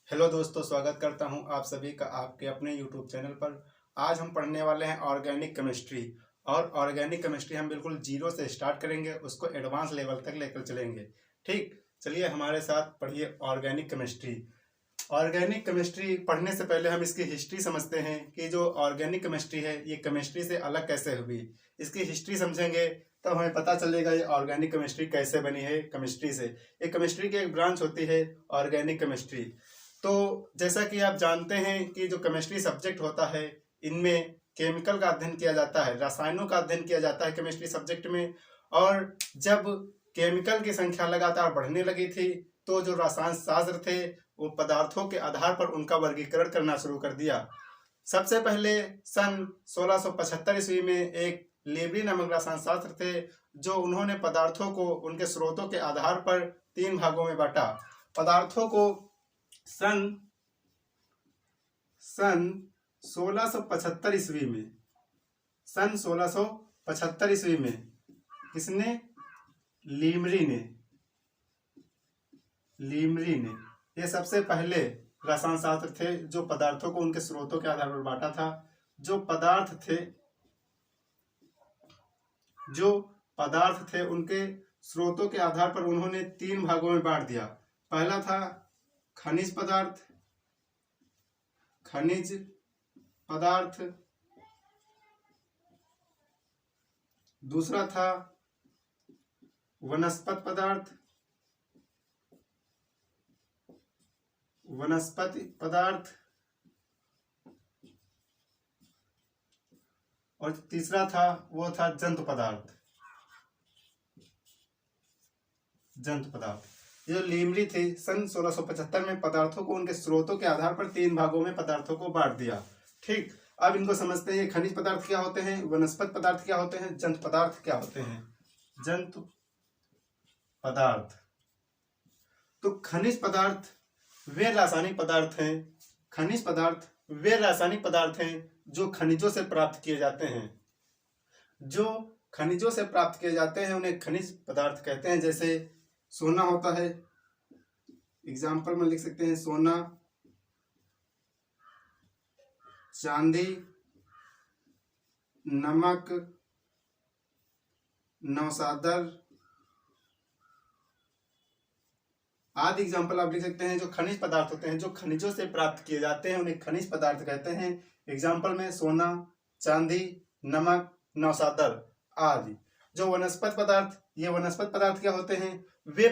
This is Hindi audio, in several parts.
हेलो दोस्तों, स्वागत करता हूं आप सभी का आपके अपने यूट्यूब चैनल पर। आज हम पढ़ने वाले हैं ऑर्गेनिक केमिस्ट्री। और ऑर्गेनिक केमिस्ट्री हम बिल्कुल जीरो से स्टार्ट करेंगे, उसको एडवांस लेवल तक लेकर चलेंगे। ठीक, चलिए हमारे साथ पढ़िए ऑर्गेनिक केमिस्ट्री। ऑर्गेनिक केमिस्ट्री पढ़ने से पहले हम इसकी हिस्ट्री समझते हैं कि जो ऑर्गेनिक केमिस्ट्री है ये केमिस्ट्री से अलग कैसे हुई। इसकी हिस्ट्री समझेंगे तब हमें पता चलेगा ये ऑर्गेनिक केमिस्ट्री कैसे बनी है केमिस्ट्री से। ये केमिस्ट्री की एक ब्रांच होती है ऑर्गेनिक केमिस्ट्री। तो जैसा कि आप जानते हैं कि जो केमिस्ट्री सब्जेक्ट होता है इनमें केमिकल का अध्ययन किया जाता है, रसायनों का अध्ययन किया जाता है केमिस्ट्री सब्जेक्ट में। और जब केमिकल की संख्या लगातार बढ़ने लगी थी तो जो रसायन शास्त्र थे वो पदार्थों के आधार पर उनका वर्गीकरण करना शुरू कर दिया। सबसे पहले सन 1675 ईस्वी में एक लेबरी नामक रसायन शास्त्र थे जो उन्होंने पदार्थों को उनके स्रोतों के आधार पर तीन भागों में बांटा। पदार्थों को सन सन 1675 ईस्वी में सन 1675 ईस्वी में किसने? लीमरी ने ये सबसे पहले रसायन शास्त्र थे जो पदार्थों को उनके स्रोतों के आधार पर बांटा था। जो पदार्थ थे उनके स्रोतों के आधार पर उन्होंने तीन भागों में बांट दिया। पहला था खनिज पदार्थ, दूसरा था वनस्पति पदार्थ और तीसरा था वो था जंतु पदार्थ। ये लीमरी थी सन 1675 में पदार्थों को उनके स्रोतों के आधार पर तीन भागों में पदार्थों को बांट दिया। ठीक, अब इनको समझते हैं। खनिज पदार्थ क्या होते हैं, वनस्पति पदार्थ क्या होते हैं, जंतु पदार्थ क्या होते हैं। जंतु पदार्थ तो खनिज पदार्थ वे रासायनिक पदार्थ हैं जो खनिजों से प्राप्त किए जाते हैं। उन्हें खनिज पदार्थ कहते हैं। जैसे सोना होता है, एग्जाम्पल में लिख सकते हैं सोना, चांदी, नमक, नौशादर आदि एग्जाम्पल आप लिख सकते हैं। जो खनिज पदार्थ होते हैं जो खनिजों से प्राप्त किए जाते हैं उन्हें खनिज पदार्थ कहते हैं। एग्जाम्पल में सोना, चांदी, नमक, नौशादर आदि। जो वनस्पति पदार्थ क्या होते हैं? वे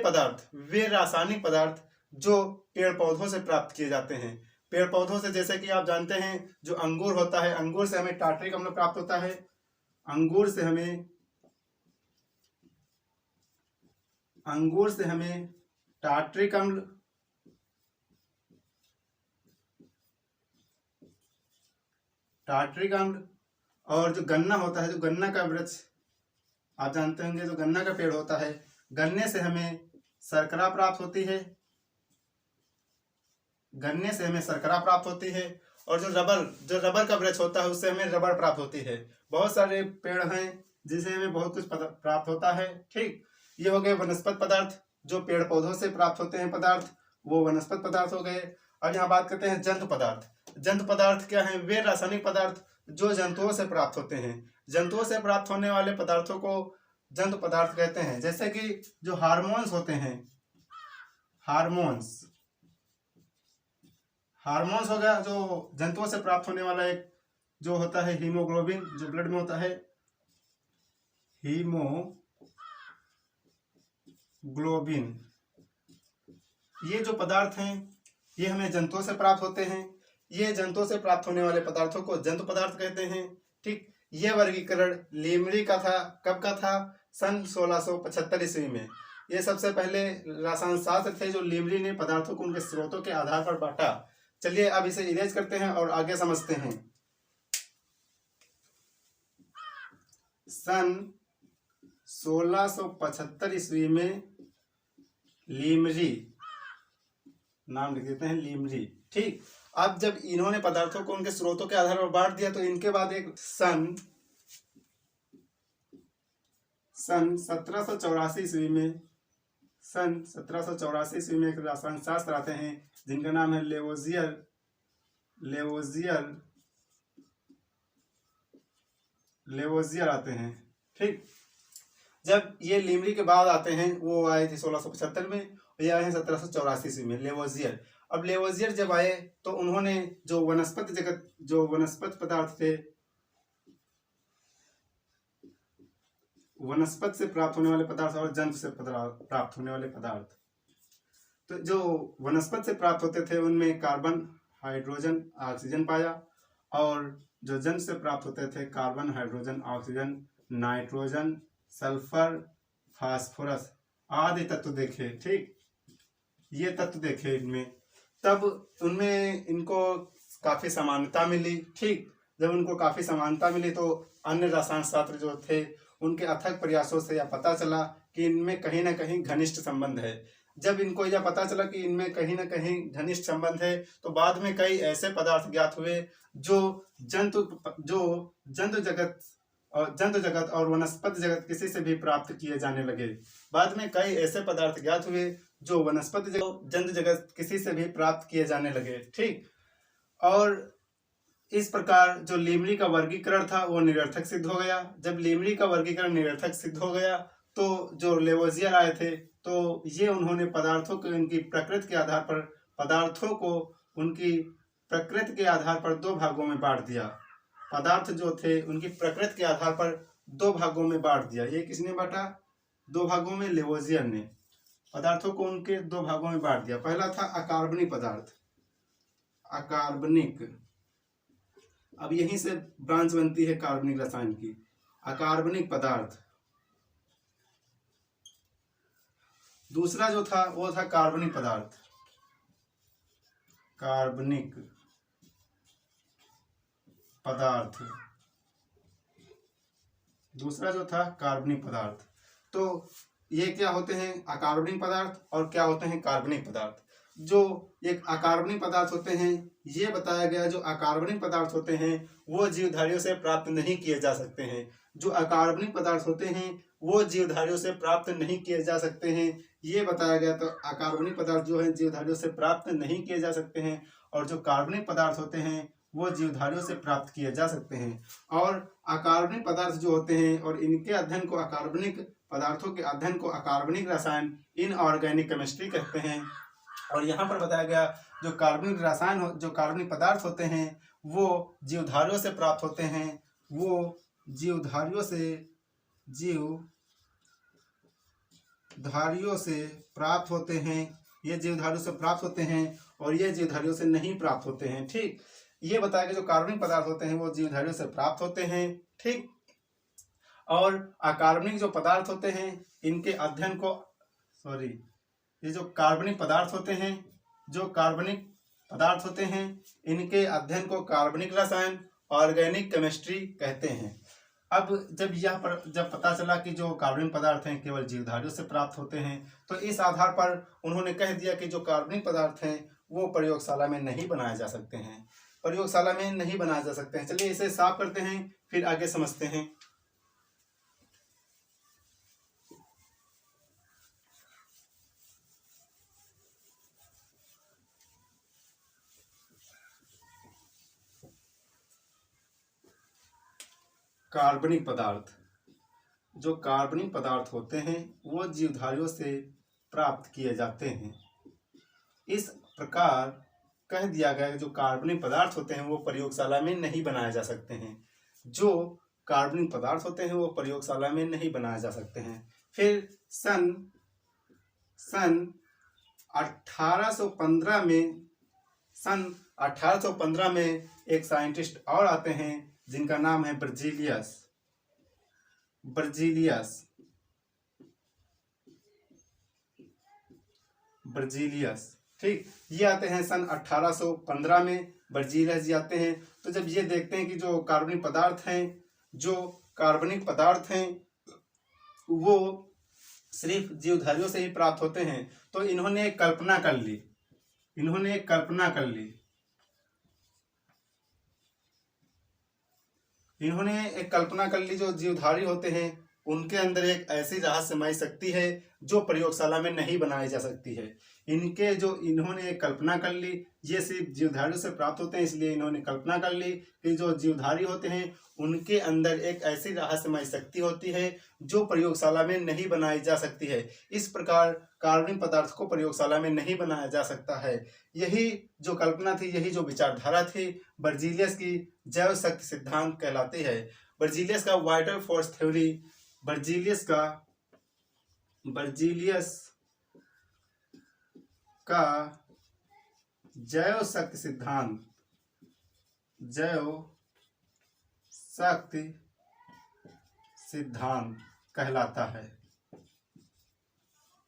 रासायनिक पदार्थ जो पेड़ पौधों से प्राप्त किए जाते हैं। पेड़ पौधों से, जैसे कि आप जानते हैं जो अंगूर होता है, अंगूर से हमें टार्ट्रिक अम्ल प्राप्त होता है। अंगूर से हमें टार्ट्रिक अम्ल। और जो गन्ना होता है, जो गन्ना का वृक्ष आप जानते होंगे, जो गन्ना का पेड़ होता है, गन्ने से हमें शर्करा प्राप्त होती है। और जो रबर का वृक्ष होता है उससे हमें रबर प्राप्त होती है। बहुत सारे पेड़ हैं जिससे हमें बहुत कुछ प्राप्त होता है। ठीक, ये हो गए वनस्पति पदार्थ। जो पेड़ पौधों से प्राप्त होते हैं पदार्थ, वो वनस्पति पदार्थ हो गए। अब यहाँ बात करते हैं जंतु पदार्थ क्या है? वे रासायनिक पदार्थ जो जंतुओं से प्राप्त होते हैं। जंतुओं से प्राप्त होने वाले पदार्थों को जंतु पदार्थ कहते हैं। जैसे कि जो हार्मोन्स होते हैं, हार्मोन्स हो गया जो जंतुओं से प्राप्त होने वाला एक जो होता है हीमोग्लोबिन, जो ब्लड में होता है हीमोग्लोबिन। ये जो पदार्थ हैं ये हमें जंतुओं से प्राप्त होते हैं। ये जंतुओं से प्राप्त होने वाले पदार्थों को जंतु पदार्थ कहते हैं। ठीक, ये वर्गीकरण लीमरी का था। कब का था? सन 1675 ईस्वी में। ये सबसे पहले रसायन शास्त्र थे जो लीमरी ने पदार्थों को उनके स्रोतों के आधार पर बांटा। चलिए अब इसे इरेज करते हैं और आगे समझते हैं। सन 1675 ईस्वी में लीमरी, नाम लिख देते हैं लीमरी। ठीक, अब जब इन्होंने पदार्थों को उनके स्रोतों के आधार पर बांट दिया तो इनके बाद एक सन 1784 ईस्वी में एक रसायन शास्त्र आते हैं जिनका नाम है लेवोजियर आते हैं। ठीक, जब ये लीमरी के बाद आते हैं, वो आए थे 1675 में, ये आए हैं 1784 में लेवोजियर। अब लेवोजियर जब आए तो उन्होंने जो वनस्पति पदार्थ थे, वनस्पति से प्राप्त होने वाले पदार्थ और जंतु से प्राप्त होने वाले पदार्थ, तो जो वनस्पति से प्राप्त होते थे उनमें कार्बन, हाइड्रोजन, ऑक्सीजन पाया, और जो जंतु से प्राप्त होते थे carbon, hydrogen, oxygen, nitrogen, sulphur, phosphorus आदि तत्व देखे। ठीक, ये तत्व देखे इनमें, तब उनमें इनको काफी समानता मिली। ठीक, जब उनको काफी समानता मिली तो अन्य रसायन शास्त्र जो थे उनके अथक प्रयासों से यह पता चला कि इनमें कहीं ना कहीं घनिष्ठ संबंध है। जब इनको यह पता चला कि इनमें कहीं ना कहीं घनिष्ठ संबंध है, तो बाद में कई ऐसे पदार्थ ज्ञात हुए जो जंतु जगत और वनस्पति जगत किसी से भी प्राप्त किए जाने लगे। बाद में कई ऐसे पदार्थ ज्ञात हुए जो वनस्पति जगत, जंतु जगत किसी से भी प्राप्त किए जाने लगे। ठीक, और इस प्रकार जो लीमरी का वर्गीकरण था वो निरर्थक सिद्ध हो गया। जब लीमरी का वर्गीकरण निरर्थक सिद्ध हो गया तो जो लेवोजियर आए थे, तो ये उन्होंने पदार्थों को उनकी प्रकृति के आधार पर दो भागों में बांट दिया। पदार्थ जो थे उनकी प्रकृति के आधार पर दो भागों में बांट दिया। ये किसने बांटा? दो भागों में लेवोजियर ने पदार्थों को उनके दो भागों में बांट दिया। पहला था अकार्बनिक पदार्थ, अकार्बनिक। अब यहीं से ब्रांच बनती है कार्बनिक रसायन की, अकार्बनिक पदार्थ। दूसरा जो था वो था कार्बनिक पदार्थ, कार्बनिक पदार्थ। दूसरा जो था कार्बनिक पदार्थ। तो ये क्या होते हैं? अकार्बनिक पदार्थ। और क्या होते हैं? कार्बनिक पदार्थ। जो एक अकार्बनिक पदार्थ होते हैं, ये बताया गया जो अकार्बनिक पदार्थ होते हैं वो जीवधारियों से प्राप्त नहीं किए जा सकते हैं। जो अकार्बनिक पदार्थ होते हैं वो जीवधारियों से प्राप्त नहीं किए जा सकते हैं, ये बताया गया। तो अकार्बनिक पदार्थ जो है जीवधारियों से प्राप्त नहीं किए जा सकते हैं, और जो कार्बनिक पदार्थ होते हैं वो जीवधारियों से प्राप्त किए जा सकते हैं। और अकार्बनिक पदार्थ जो होते हैं और इनके अध्ययन को, अकार्बनिक पदार्थों के अध्ययन को अकार्बनिक रसायन, इनऑर्गेनिक केमिस्ट्री कहते हैं। और यहाँ पर बताया गया जो कार्बनिक रसायन, जो कार्बनिक पदार्थ होते हैं वो जीवधारियों से प्राप्त होते हैं, वो जीवधारियों से प्राप्त होते हैं। ये जीवधारियों से प्राप्त होते हैं और ये जीवधारियों से नहीं प्राप्त होते हैं। ठीक, ये बताया गया जो कार्बनिक पदार्थ होते हैं वो जीवधारियों से प्राप्त होते हैं। ठीक, और अकार्बनिक जो पदार्थ होते हैं इनके अध्ययन को, ये जो कार्बनिक पदार्थ होते हैं, जो कार्बनिक पदार्थ होते हैं इनके अध्ययन को कार्बनिक रसायन, ऑर्गेनिक केमिस्ट्री कहते हैं। अब जब पता चला कि जो कार्बनिक पदार्थ हैं केवल जीवधारियों से प्राप्त होते हैं, तो इस आधार पर उन्होंने कह दिया कि जो कार्बनिक पदार्थ हैं वो प्रयोगशाला में नहीं बनाए जा सकते हैं, प्रयोगशाला में नहीं बनाए जा सकते हैं। चलिए इसे साफ करते हैं, फिर आगे समझते हैं। कार्बनिक पदार्थ, जो कार्बनिक पदार्थ होते हैं वो जीवधारियों से प्राप्त किए जाते हैं। इस प्रकार कह दिया गया कि जो कार्बनिक पदार्थ होते हैं वो प्रयोगशाला में नहीं बनाए जा सकते हैं। जो कार्बनिक पदार्थ होते हैं वो प्रयोगशाला में नहीं बनाए जा सकते हैं। फिर सन 1815 में एक साइंटिस्ट और आते हैं जिनका नाम है बर्जीलियस। ठीक, ये आते हैं सन 1815 में, बर्जीलियस जी आते हैं। तो जब ये देखते हैं कि जो कार्बनिक पदार्थ हैं वो सिर्फ जीवधारियों से ही प्राप्त होते हैं, तो इन्होंने एक कल्पना कर ली जो जीवधारी होते हैं उनके अंदर एक ऐसी रहस्यमय शक्ति है जो प्रयोगशाला में नहीं बनाई जा सकती है। इनके जो इन्होंने कल्पना कर ली, ये सिर्फ जीवधारियों से प्राप्त होते हैं, इसलिए इन्होंने कल्पना कर ली कि जो जीवधारी होते हैं उनके अंदर एक ऐसी रहस्यमय शक्ति होती है जो प्रयोगशाला में नहीं बनाई जा सकती है। इस प्रकार कार्बनिक पदार्थ को प्रयोगशाला में नहीं बनाया जा सकता है। यही जो कल्पना थी, यही जो विचारधारा थी, बर्जीलियस की जैव शक्ति सिद्धांत कहलाती है। बर्जीलियस का वाइटल फोर्स थ्योरी, बर्जीलियस का जैव शक्ति सिद्धांत कहलाता है।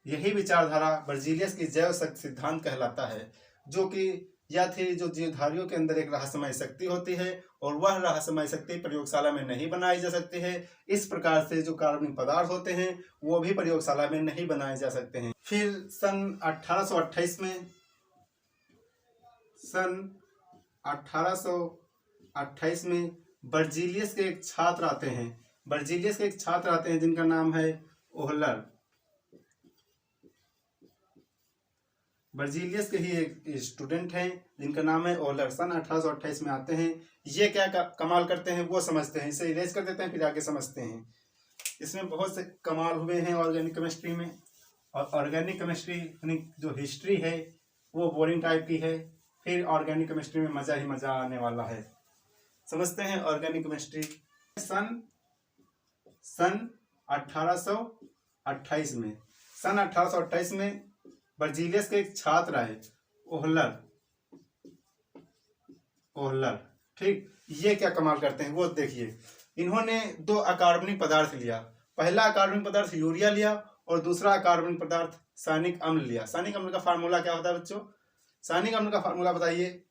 यही विचारधारा बर्जीलियस की जैव शक्ति सिद्धांत कहलाता है, जो कि यह थी जो जीवधारियों के अंदर एक रहस्यमय शक्ति होती है और वह रहस्यमय शक्ति प्रयोगशाला में नहीं बनाई जा सकती है। इस प्रकार से जो कार्बनिक पदार्थ होते हैं वो भी प्रयोगशाला में नहीं बनाए जा सकते हैं। फिर सन 1828 में बर्जीलियस के एक छात्र आते हैं जिनका नाम है ओहलर। बर्जीलियस के ही एक स्टूडेंट हैं जिनका नाम है ओहलर। सन 1828 में आते हैं। ये क्या कमाल करते हैं वो समझते हैं, इसे इरेज कर देते हैं फिर आगे समझते हैं। इसमें बहुत से कमाल हुए हैं ऑर्गेनिक केमिस्ट्री में। और ऑर्गेनिक केमिस्ट्री जो हिस्ट्री है वो बोरिंग टाइप की है, फिर ऑर्गेनिक केमिस्ट्री में मज़ा ही मज़ा आने वाला है। समझते हैं ऑर्गेनिक केमिस्ट्री। सन 1828 में बर्जीलियस के एक छात्र आए ओहलर। ठीक, ये क्या कमाल करते हैं वो देखिए। इन्होंने दो अकार्बनिक पदार्थ लिया। पहला अकार्बनिक पदार्थ यूरिया लिया और दूसरा अकार्बनिक पदार्थ सानिक अम्ल लिया। सानिक अम्ल का फार्मूला क्या होता है बच्चों? सानिक अम्ल का फार्मूला बताइए।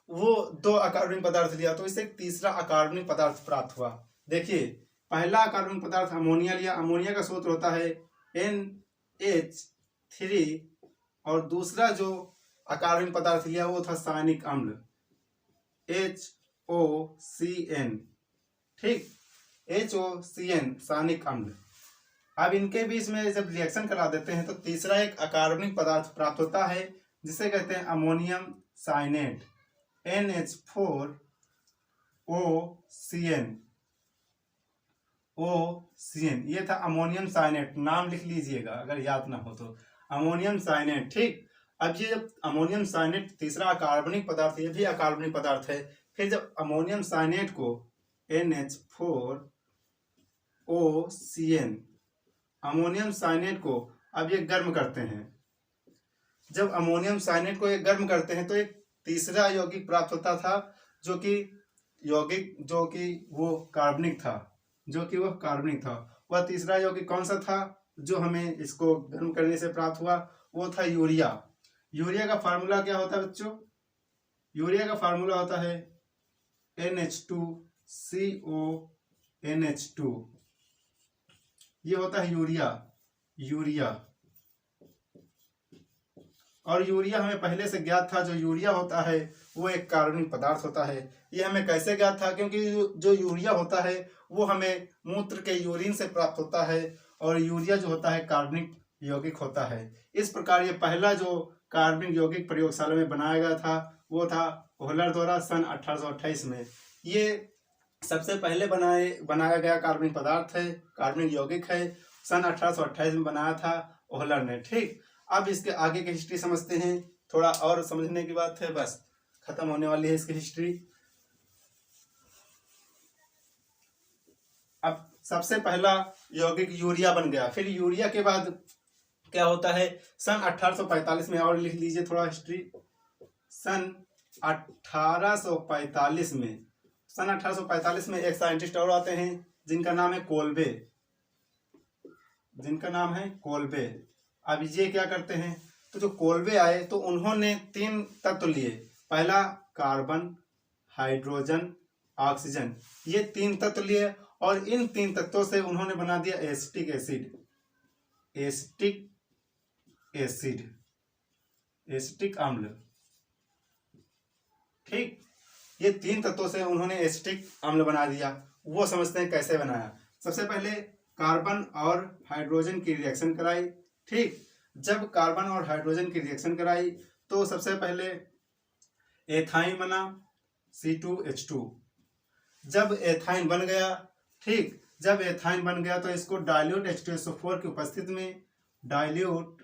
वो दो अकार्बनिक पदार्थ लिया तो इससे तीसरा अकार्बनिक पदार्थ प्राप्त हुआ। देखिए, पहला अकार्बनिक पदार्थ अमोनिया लिया। अमोनिया का सूत्र होता है NH3 और दूसरा जो अकार्बनिक पदार्थ लिया वो था सानिक अम्ल HOCN। ठीक, HOCN सानिक अम्ल। अब इनके बीच में जब रिएक्शन करा देते हैं तो तीसरा एक अकार्बनिक पदार्थ प्राप्त होता है जिसे कहते हैं अमोनियम साइनेट NH4OCN। ये था अमोनियम साइनेट, नाम लिख लीजिएगा अगर याद ना हो तो, अमोनियम साइनेट। ठीक, अब ये जब अमोनियम साइनेट तीसरा अकार्बनिक पदार्थ, ये भी अकार्बनिक पदार्थ है, फिर जब अमोनियम साइनेट को NH4OCN अमोनियम साइनेट को अब ये गर्म करते हैं। जब अमोनियम साइनेट को ये गर्म करते हैं तो एक तीसरा यौगिक प्राप्त होता था जो कि वो कार्बनिक था। वह तीसरा यौगिक कौन सा था जो हमें इसको गर्म करने से प्राप्त हुआ? वो था यूरिया। यूरिया का फार्मूला क्या होता है बच्चों? यूरिया का फार्मूला होता है NH2CONH2। ये होता है यूरिया। और यूरिया हमें पहले से ज्ञात था, जो यूरिया होता है वो एक कार्बनिक पदार्थ होता है। ये हमें कैसे ज्ञात था? क्योंकि जो यूरिया होता है वो हमें मूत्र के यूरिन से प्राप्त होता है और यूरिया जो होता है कार्बनिक यौगिक होता है। इस प्रकार ये पहला जो कार्बनिक यौगिक प्रयोगशाला में बनाया गया था वो था ओहलर द्वारा सन 1828 में। ये सबसे पहले बनाया गया कार्बनिक पदार्थ है, कार्बनिक यौगिक है। सन 1828 में बनाया था ओहलर ने। ठीक, अब इसके आगे की हिस्ट्री समझते हैं। थोड़ा और समझने की बात है, बस खत्म होने वाली है इसकी हिस्ट्री। अब सबसे पहला यौगिक यूरिया बन गया। फिर यूरिया के बाद क्या होता है? सन 1845 में, और लिख लीजिए थोड़ा हिस्ट्री। सन 1845 में एक साइंटिस्ट और आते हैं जिनका नाम है कोल्बे। अब ये क्या करते हैं? तो जो कोल्बे आए तो उन्होंने 3 तत्व लिए। पहला कार्बन, हाइड्रोजन, ऑक्सीजन, ये 3 तत्व लिए और इन 3 तत्वों से उन्होंने बना दिया एसिटिक अम्ल। ठीक, ये 3 तत्वों से उन्होंने एसिटिक अम्ल बना दिया। वो समझते हैं कैसे बनाया। सबसे पहले कार्बन और हाइड्रोजन की रिएक्शन कराई। ठीक, जब कार्बन और हाइड्रोजन की रिएक्शन कराई तो सबसे पहले एथाइन बना C2H2। जब एथाइन बन गया, ठीक, जब एथाइन बन गया तो इसको डाइल्यूट H2SO4 की उपस्थिति में डाइल्यूट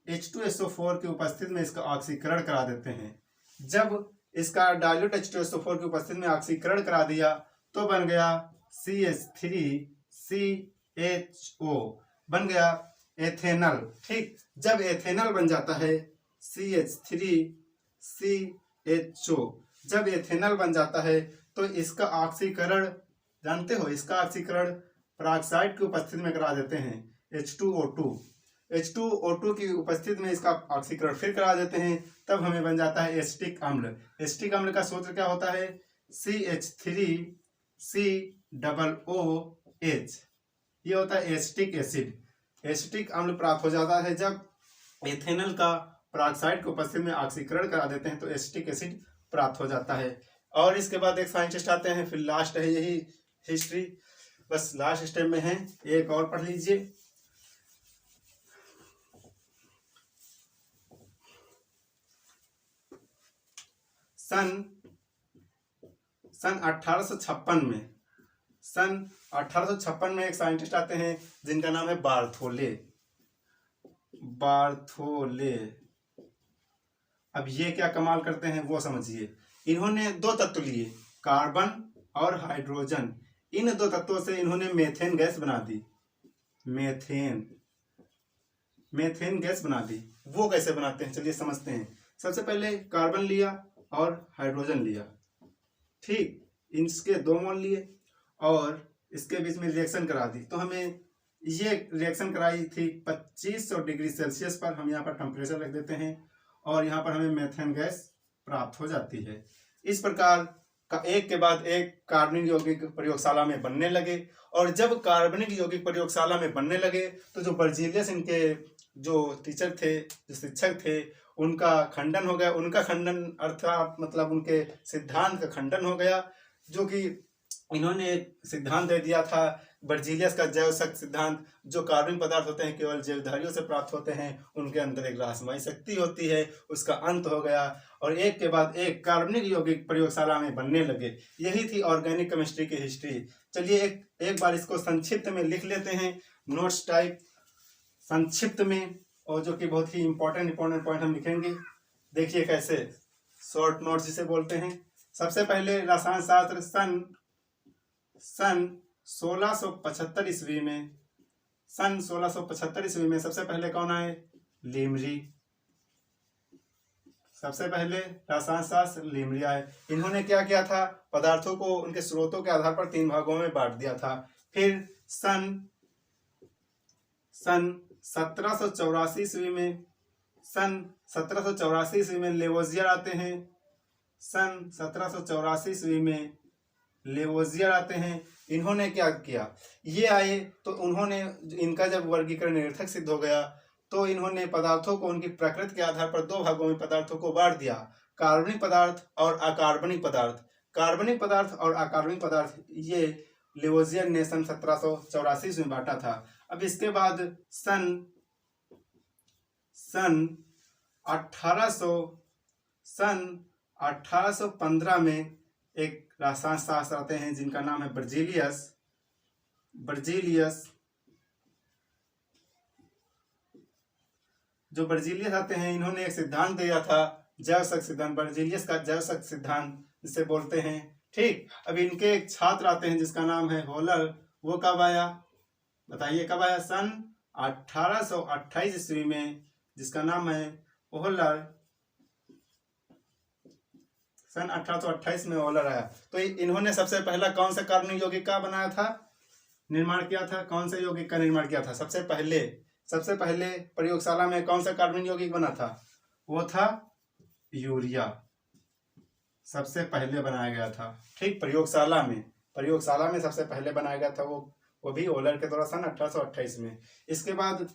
H2SO4 की उपस्थिति में इसका ऑक्सीकरण करा देते हैं। जब इसका डाइल्यूट H2SO4 की उपस्थिति में ऑक्सीकरण करा दिया तो बन गया CH3CHO, बन गया एथेनल। ठीक, जब एथेनल बन जाता है CH3CHO, जब एथेनल बन जाता है तो इसका ऑक्सीकरण, जानते हो, इसका ऑक्सीकरण पेरोक्साइड की उपस्थिति में करा देते हैं H2O2 की उपस्थिति में इसका ऑक्सीकरण फिर करा देते हैं, तब हमें बन जाता है एसिटिक अम्ल। एसिटिक अम्ल का सूत्र क्या होता है? CH3COOH, ये होता है एसिटिक एसिड। एसिटिक अम्ल प्राप्त हो जाता है जब एथेनल का पेरोक्साइड की उपस्थिति में ऑक्सीकरण करा देते हैं तो एसिटिक एसिड प्राप्त हो जाता है। और इसके बाद एक साइंटिस्ट आते हैं, फिर लास्ट है यही हिस्ट्री, बस लास्ट स्टेप में है। एक और पढ़ लीजिए। सन 1856 में, सन 1856 में एक साइंटिस्ट आते हैं जिनका नाम है बार्थोले। अब ये क्या कमाल करते हैं वो समझिए। इन्होंने दो तत्व लिए, कार्बन और हाइड्रोजन। इन दो तत्वों से इन्होंने मेथेन गैस बना दी। मेथेन गैस बना दी। वो कैसे बनाते हैं चलिए समझते हैं। सबसे पहले कार्बन लिया और हाइड्रोजन लिया, ठीक, इसके 2 मोल लिए और इसके बीच में रिएक्शन करा दी। तो हमें ये रिएक्शन कराई थी 2500 डिग्री सेल्सियस पर। हम यहाँ पर टेम्परेचर रख देते हैं और यहाँ पर हमें मेथेन गैस प्राप्त हो जाती है। इस प्रकार का एक के बाद एक कार्बनिक यौगिक प्रयोगशाला में बनने लगे। और जब कार्बनिक यौगिक प्रयोगशाला में बनने लगे तो जो बर्जीलियस इनके जो टीचर थे, जो शिक्षक थे, उनका खंडन हो गया। उनका खंडन अर्थात मतलब उनके सिद्धांत का खंडन हो गया, जो कि इन्होंने सिद्धांत दे दिया था बर्जीलियस का जैव शक्ति सिद्धांत। जो कार्बनिक पदार्थ होते हैं केवल जैवधारियों से प्राप्त होते हैं, उनके अंदर एक रहस्यमयी शक्ति होती है, उसका अंत हो गया। और एक के बाद एक कार्बनिक यौगिक प्रयोगशाला में बनने लगे। यही थी ऑर्गेनिक केमिस्ट्री की हिस्ट्री। चलिए एक बार इसको संक्षिप्त में लिख लेते हैं, नोट्स टाइप संक्षिप्त में, और जो कि बहुत ही इंपॉर्टेंट पॉइंट हम लिखेंगे। देखिए कैसे, शॉर्ट नोट्स जिसे बोलते हैं। सबसे पहले रसायन शास्त्र सन 1675 ईस्वी में, सन 1675 ईस्वी में सबसे पहले कौन आए? लीमरी। सबसे पहले रसायन शास्त्र लीमरी आए। इन्होंने क्या किया था? पदार्थों को उनके स्रोतों के आधार पर 3 भागों में बांट दिया था। फिर सन 1784 ईस्वी में, सन 1784 ईस्वी में लेवोजियर आते हैं। सन 1784 ईस्वी में लेवोजियर आते हैं। इन्होंने क्या किया? ये आए तो उन्होंने, इनका जब वर्गीकरण निरर्थक सिद्ध हो गया तो इन्होंने पदार्थों को उनकी प्रकृति के आधार पर 2 भागों में पदार्थों को बांट दिया, कार्बनिक पदार्थ और अकार्बनिक पदार्थ। कार्बनिक पदार्थ और अकार्बनिक पदार्थ ये लेवोजियर ने सन 1784 में बांटा था। अब इसके बाद सन 1815 में एक रसायन शास्त्र आते हैं जिनका नाम है बर्जीलियस। जो बर्जीलियस आते हैं, इन्होंने एक सिद्धांत दिया था, जैव शक्ति सिद्धांत। बर्जीलियस का जैव शक्ति सिद्धांत जिसे बोलते हैं, ठीक। अब इनके एक छात्र आते हैं जिसका नाम है होलर। वो कब आया बताइए? कब आया? सन 1828 ईस्वी में, जिसका नाम है होलर। सन 1828 में होलर आया। तो इन्होंने सबसे पहला कौन सा कार्बनिक यौगिक का बनाया था, निर्माण किया था? कौन से यौगिक का निर्माण किया था? सबसे पहले प्रयोगशाला में कौन सा कार्बनिक यौगिक बना था? वो था यूरिया। सबसे पहले बनाया गया था, ठीक, प्रयोगशाला में सबसे पहले बनाया गया था वो भी होलर के द्वारा सन 1828 में। इसके बाद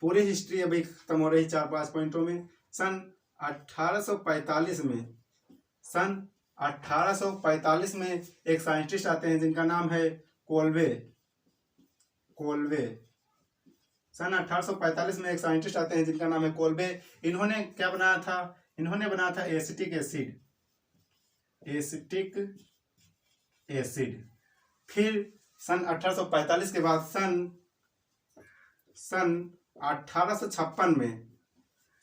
पूरी हिस्ट्री अभी खत्म हो रही 4-5 पॉइंटों में। सन 1845 में एक साइंटिस्ट आते हैं जिनका नाम है कोल्बे। कोल्बे। सन 1845 में एक साइंटिस्ट आते हैं जिनका नाम है कोल्बे। इन्होंने क्या बनाया था? इन्होंने बनाया था एसिटिक एसिड। Acetic acid. फिर सन 1845 के बाद सन 1856 में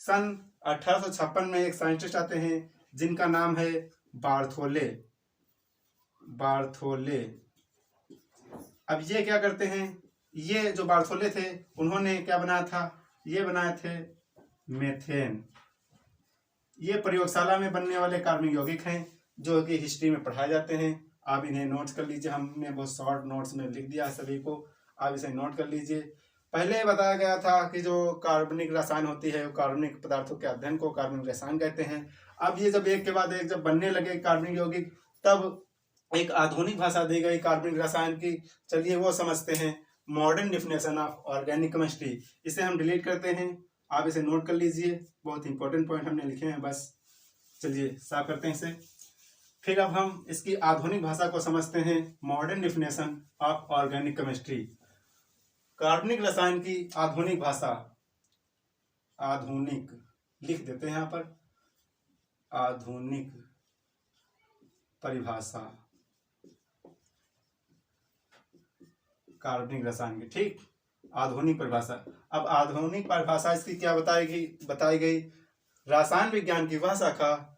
सन 1856 में एक साइंटिस्ट आते हैं जिनका नाम है बार्थोले। बार्थोले। अब ये क्या करते हैं? ये जो बार्थोले थे उन्होंने क्या बनाया था? ये बनाए थे मेथेन। ये प्रयोगशाला में बनने वाले कार्बनिक यौगिक हैं जो कि हिस्ट्री में पढ़ाए जाते हैं। आप इन्हें नोट्स कर लीजिए, हमने बहुत शॉर्ट नोट्स में लिख दिया है सभी को, आप इसे नोट कर लीजिए। पहले बताया गया था कि जो कार्बनिक रसायन होती है, कार्बनिक पदार्थों के अध्ययन को कार्बनिक रसायन कहते हैं। अब ये जब एक के बाद एक जब बनने लगे कार्बनिक यौगिक, तब एक आधुनिक भाषा दी गई कार्बनिक रसायन की। चलिए वो समझते हैं, modern definition of organic chemistry. इसे हम डिलीट करते हैं, आप इसे नोट कर लीजिए, बहुत इंपॉर्टेंट पॉइंट हमने लिखे हैं बस। चलिए साफ करते हैं इसे। फिर अब हम इसकी आधुनिक भाषा को समझते हैं, modern definition of organic chemistry. कार्बनिक रसायन की आधुनिक भाषा, आधुनिक लिख देते हैं यहाँ पर, आधुनिक परिभाषा कार्बनिक रसायन की। ठीक, आधुनिक परिभाषा। अब आधुनिक परिभाषा इसकी क्या बताई गई? रसायन विज्ञान की वह शाखा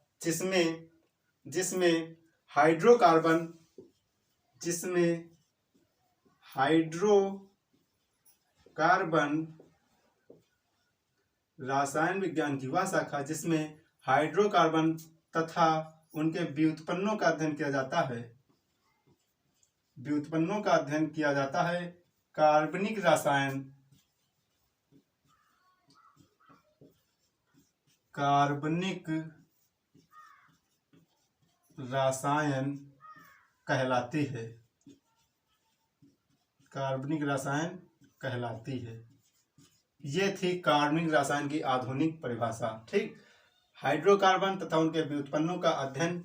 जिसमें हाइड्रोकार्बन रसायन विज्ञान की वह शाखा जिसमें हाइड्रोकार्बन तथा उनके व्युत्पन्नों का अध्ययन किया जाता है। व्युत्पन्नों का अध्ययन किया जाता है। कार्बनिक रसायन कहलाती है। कार्बनिक रसायन कहलाती है। ये थी कार्बनिक रसायन की आधुनिक परिभाषा। ठीक, हाइड्रोकार्बन तथा उनके व्युत्पन्नों का अध्ययन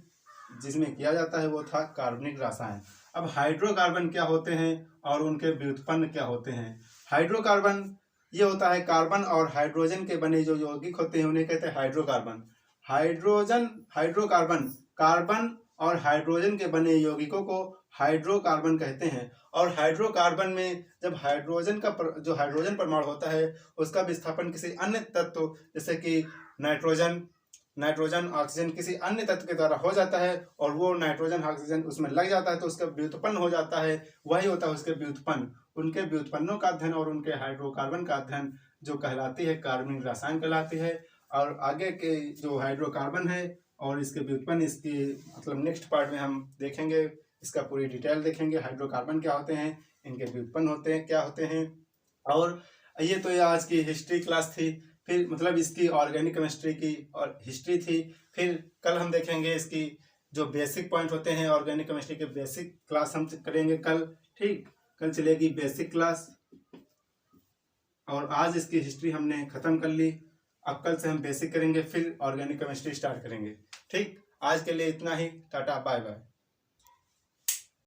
जिसमें किया जाता है वो था कार्बनिक रसायन। अब हाइड्रोकार्बन क्या होते हैं और उनके व्युत्पन्न क्या होते हैं? हाइड्रोकार्बन ये होता है कार्बन और हाइड्रोजन के बने जो यौगिक होते हैं उन्हें कहते हैं हाइड्रोकार्बन। हाइड्रोकार्बन कार्बन और हाइड्रोजन के बने यौगिकों को हाइड्रोकार्बन कहते हैं। और हाइड्रोकार्बन में जब हाइड्रोजन परमाणु होता है उसका विस्थापन किसी अन्य तत्व जैसे कि नाइट्रोजन ऑक्सीजन किसी अन्य तत्व के द्वारा हो जाता है और वो नाइट्रोजन ऑक्सीजन उसमें लग जाता है तो उसका व्युत्पन्न हो जाता है। वही होता है उसके व्युत्पन्न। उनके व्युत्पन्नों का अध्ययन और उनके हाइड्रोकार्बन का अध्ययन जो कहलाती है कार्बनिक रसायन कहलाती है। और आगे के जो हाइड्रोकार्बन है और इसके व्युत्पन्न, इसकी मतलब नेक्स्ट पार्ट में हम देखेंगे, इसका पूरी डिटेल देखेंगे। हाइड्रोकार्बन क्या होते हैं, इनके व्युत्पन्न क्या होते हैं। और ये तो आज की हिस्ट्री क्लास थी, फिर मतलब इसकी ऑर्गेनिक केमिस्ट्री की और हिस्ट्री थी। फिर कल हम देखेंगे इसकी जो बेसिक पॉइंट होते हैं ऑर्गेनिक केमिस्ट्री के, बेसिक क्लास हम करेंगे कल। ठीक, कल चलेगी बेसिक क्लास। और आज इसकी हिस्ट्री हमने खत्म कर ली। अब कल से हम बेसिक करेंगे, फिर ऑर्गेनिक केमिस्ट्री स्टार्ट करेंगे। ठीक, आज के लिए इतना ही। Tata bye bye.